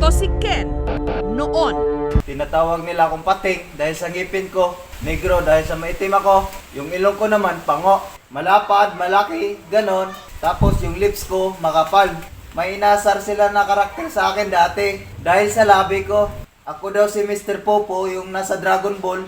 Ito si Ken noon. Tinatawag nila akong patik dahil sa ngipin ko, negro dahil sa maitim ako, yung ilong ko naman pango, malapad, malaki, ganon, tapos yung lips ko makapal. May inasar sila na karakter sa akin dati dahil sa labi ko. Ako daw si Mr. Popo, yung nasa Dragon Ball.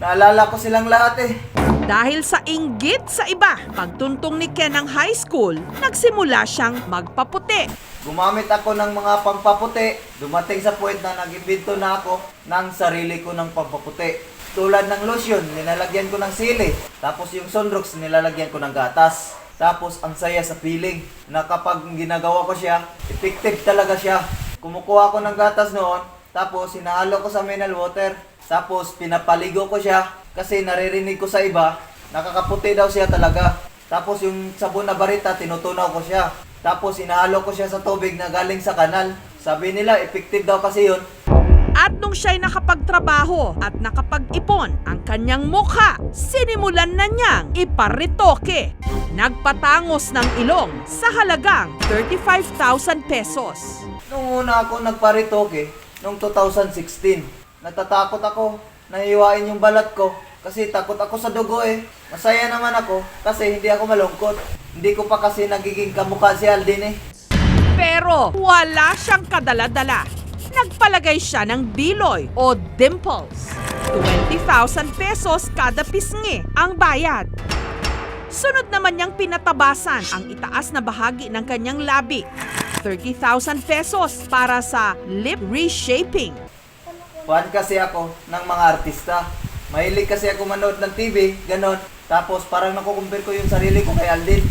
Naalala ko silang lahat eh. Dahil sa inggit sa iba, pagtuntong ni Ken ng high school, nagsimula siyang magpaputi. Gumamit ako ng mga pampaputi. Dumating sa point na nag-imbento na ako ng sarili ko ng pampaputi. Tulad ng lotion, nilalagyan ko ng sili. Tapos yung sunrocks, nilalagyan ko ng gatas. Tapos ang saya sa feeling na kapag ginagawa ko siya, effective talaga siya. Kumukuha ko ng gatas noon, tapos hinahalo ko sa mineral water. Tapos pinapaligo ko siya kasi naririnig ko sa iba, nakakaputi daw siya talaga. Tapos yung sabon na barita, tinutunaw ko siya. Tapos hinahalo ko siya sa tubig na galing sa kanal. Sabi nila, effective daw kasi yun. At nung siya'y nakapagtrabaho at nakapag-ipon ang kanyang mukha, sinimulan na niyang iparitoke. Nagpatangos ng ilong sa halagang 35,000 pesos. Nung una ako nagparitoke, noong 2016, natatakot ako na hiwain yung balat ko kasi takot ako sa dugo eh. Masaya naman ako kasi hindi ako malungkot. Hindi ko pa kasi nagiging kamukha si Aldin eh. Pero wala siyang kadala-dala. Nagpalagay siya ng biloy o dimples. 20,000 pesos kada pisngi ang bayad. Sunod naman niyang pinatabasan ang itaas na bahagi ng kanyang labi. 30,000 pesos para sa lip reshaping. Fan kasi ako ng mga artista. Mahilig kasi ako manood ng TV, ganon. Tapos parang nakukumpir ko yung sarili ko kay Aldin.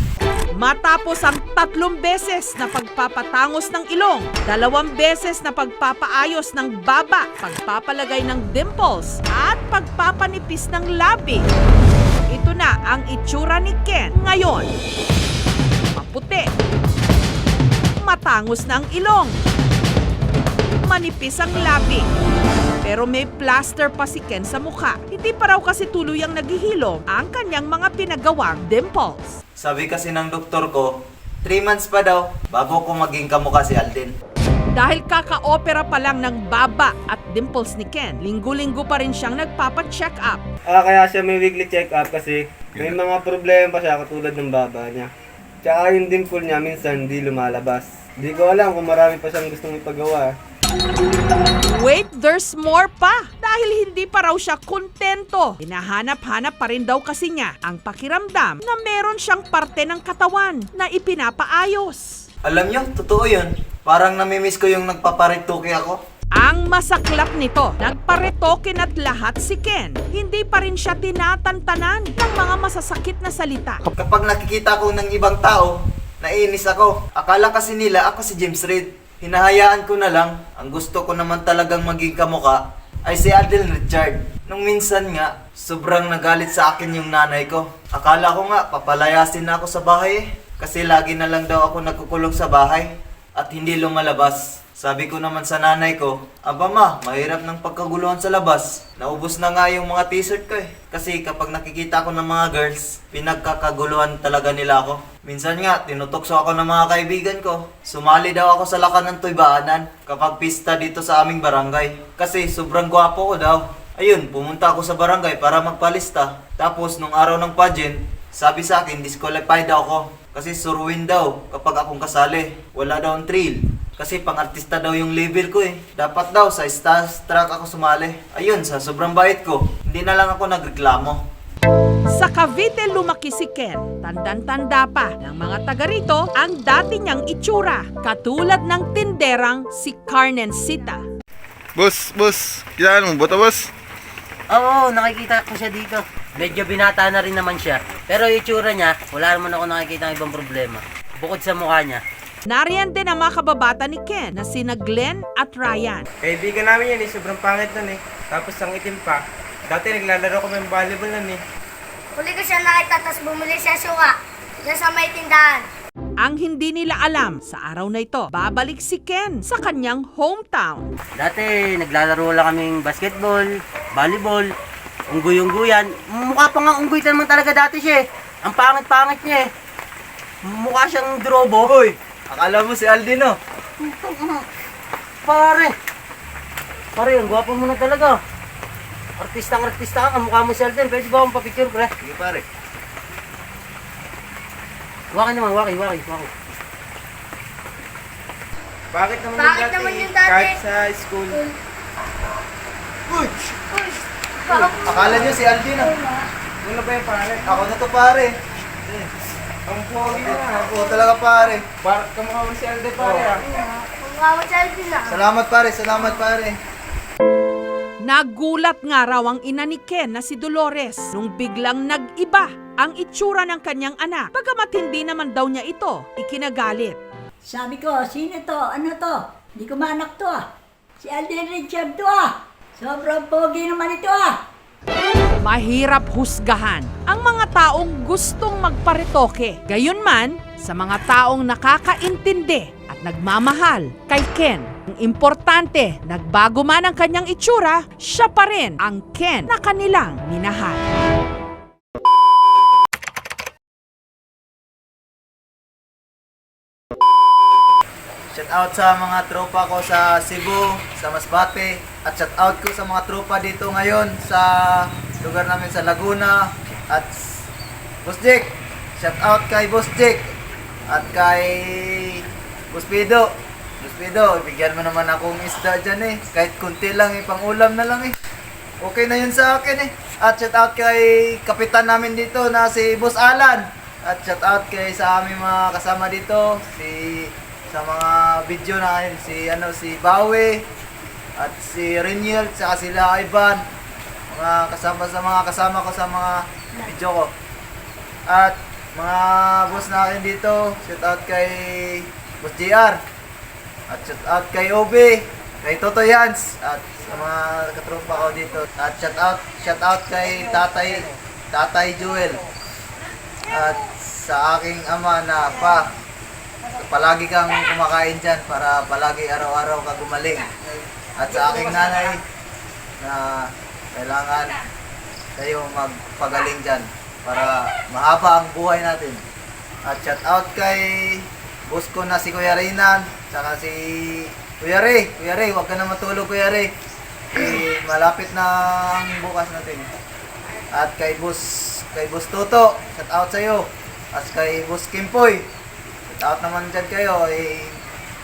Matapos ang 3 beses na pagpapatangos ng ilong, 2 beses na pagpapaayos ng baba, pagpapalagay ng dimples, at pagpapanipis ng labi, ito na ang itsura ni Ken ngayon. Maputi. Matangos na ang ilong. Manipis ang labi. Pero may plaster pa si Ken sa mukha. Hindi pa raw kasi tuluyang naghihilom ang kanyang mga pinagawang dimples. Sabi kasi ng doktor ko, 3 months pa daw bago ko maging kamukha si Aldin. Dahil kaka-opera pa lang ng baba at dimples ni Ken, linggo-linggo pa rin siyang nagpapa-check up. Kaya siya may weekly check up kasi may mga problema pa siya katulad ng baba niya. Tsaka yung dimple niya minsan hindi lumalabas. Hindi ko alam kung marami pa siyang gustong ipagawa. Wait, there's more pa! Dahil hindi pa raw siya kontento. Hinahanap-hanap pa rin daw kasi niya ang pakiramdam na meron siyang parte ng katawan na ipinapaayos. Alam nyo, totoo yun. Parang namimiss ko yung nagpaparitoke ako. Ang masaklap nito, nagparetoke na't lahat si Ken. Hindi pa rin siya tinatantanan ng mga masasakit na salita. Kapag nakikita ko ng ibang tao, naiinis ako. Akala kasi nila ako si James Reid. Hinahayaan ko na lang. Ang gusto ko naman talagang maging kamukha ay si Aldin Richard. Nung minsan nga, sobrang nagalit sa akin yung nanay ko. Akala ko nga, papalayasin na ako sa bahay eh. Kasi lagi na lang daw ako nagkukulong sa bahay at hindi lumalabas. Sabi ko naman sa nanay ko, aba ma, mahirap ng pagkaguluhan sa labas. Naubos na nga yung mga t-shirt ko eh. Kasi kapag nakikita ko ng mga girls, pinagkakaguluhan talaga nila ako. Minsan nga, tinutokso ako ng mga kaibigan ko. Sumali daw ako sa lakan ng Tuybaanan kapag pista dito sa aming barangay. Kasi sobrang gwapo ko daw. Ayun, pumunta ako sa barangay para magpalista. Tapos nung araw ng pageant, sabi sa akin, disqualified daw ako. Kasi suruin daw kapag akong kasali. Wala daw ang thrill. Kasi pang-artista daw yung level ko eh. Dapat daw sa starstruck ako sumali. Ayun, sa sobrang bait ko, hindi na lang ako nagreklamo. Sa Cavite lumaki si Ken. Tandang-tanda pa ng mga taga rito ang dati niyang itsura. Katulad ng tinderang si Carnencita. Boss, kilala mo ba ito, boss? Oo, nakikita ko siya dito. Medyo binata na rin naman siya. Pero yung itsura niya, wala naman ako nakikita ng ibang problema. Bukod sa mukha niya. Nariyan din ang mga kababata ni Ken na sina Glenn at Ryan. Kaibigan namin yan eh, sobrang pangit nun eh. Tapos ang itim pa. Dati naglalaro kami ng volleyball nun eh. Huli ko siya nakita, tapos bumili siya suka. Diyan sa may tindahan. Ang hindi nila alam, sa araw na ito, babalik si Ken sa kanyang hometown. Dati, naglalaro lang kaming basketball, volleyball, unggoy-unggoyan. Mukha pa nga unggoy naman talaga dati siya eh. Ang pangit-pangit niya eh. Mukha siyang drobo. Hoy, akala mo si Aldin oh. Pare! Pare, ang gwapo mo na talaga. Artista ka, kamukha mo si Alden. Pwede ba akong papicture, pre? Sige pare. Waki naman, waki. Bakit naman Bakit naman yung dati? Kahit sa school. Uy! Akala nyo si Alvin ah. Ano ba yung pare? Ako na to pare. Ang pogi na. Oo talaga pare. Kamukha mo si Alden pare ah. Kung kawa selfie na. Salamat pare. Nagulat nga raw ang ina ni Ken na si Dolores nung biglang nag-iba ang itsura ng kanyang anak. Bagamat hindi naman daw niya ito ikinagalit. Sabi ko, sino to? Ano to? Hindi ko maanak to ah. Si Alden Richard to ah. Sobrang pogi naman ito ah. Mahirap husgahan ang mga taong gustong magparetoke. Gayunman, sa mga taong nakakaintindi at nagmamahal kay Ken, ang importante, nagbago man ang kanyang itsura, siya pa rin ang Ken na kanilang minahal. Shout out sa mga tropa ko sa Cebu, sa Masbate, at shout out ko sa mga tropa dito ngayon sa lugar namin sa Laguna at Boss Jake. Shout out kay Boss Jake at kay Boss Pido. Boss Pido, bigyan mo naman akong isda dyan eh. Kahit kunti lang eh, pang ulam na lang eh. Okay na yun sa akin eh. At shout out kay kapitan namin dito na si Boss Alan. At shout out kay sa aming mga kasama dito, sa mga video na si Bawi at si Reniel at sila Ivan, mga kasama ko sa mga video ko. At mga boss natin dito, shout out kay Boss JR at shout out kay Obi, kay Toto Yans at sa mga katropa ko dito. At shout out kay Tatay Joel at sa aking ama na palagi kang kumakain dyan para palagi araw-araw ka gumaling. At sa aking nanay na kailangan kayo magpagaling dyan para mahaba ang buhay natin. At shout out kay boss ko na si Kuya Reynan, saka si Kuya Ray. Kuya Ray, huwag ka na matulog Kuya Ray. Malapit na ang bukas natin. At kay boss Toto, shout out sa'yo. At kay boss Kimpoy, out naman dyan kayo,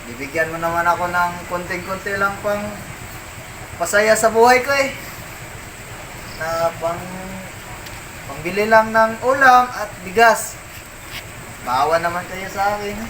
bibigyan mo naman ako ng konting-konti lang pang pasaya sa buhay ko eh. Na pangbili lang ng ulam at bigas. Maawa naman kayo sa akin eh.